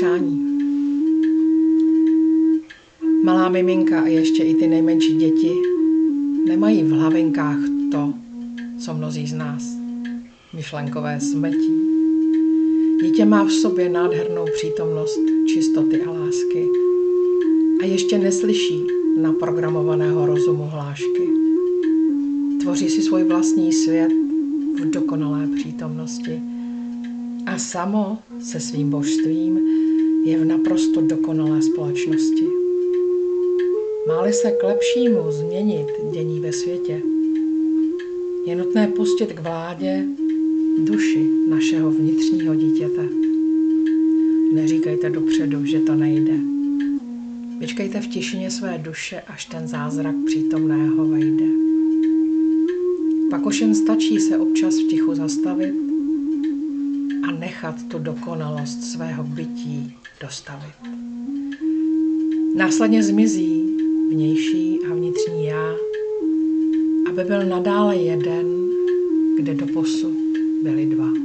přání. Malá miminka a ještě i ty nejmenší děti nemají v hlavinkách to, co mnozí z nás, myšlenkové smetí. Dítě má v sobě nádhernou přítomnost čistoty a lásky a ještě neslyší naprogramovaného rozumu hlášky. Tvoří si svůj vlastní svět v dokonalé přítomnosti a samo se svým božstvím je v naprosto dokonalé společnosti. Má-li se k lepšímu změnit dění ve světě, je nutné pustit k vládě duši našeho vnitřního dítěte. Neříkejte dopředu, že to nejde. Vyčkejte v tišině své duše, až ten zázrak přítomného vejde. Pak už jen stačí se občas v tichu zastavit a nechat tu dokonalost svého bytí dostavit. Následně zmizí vnější a vnitřní já, aby byl nadále jeden, kde doposud byli dva.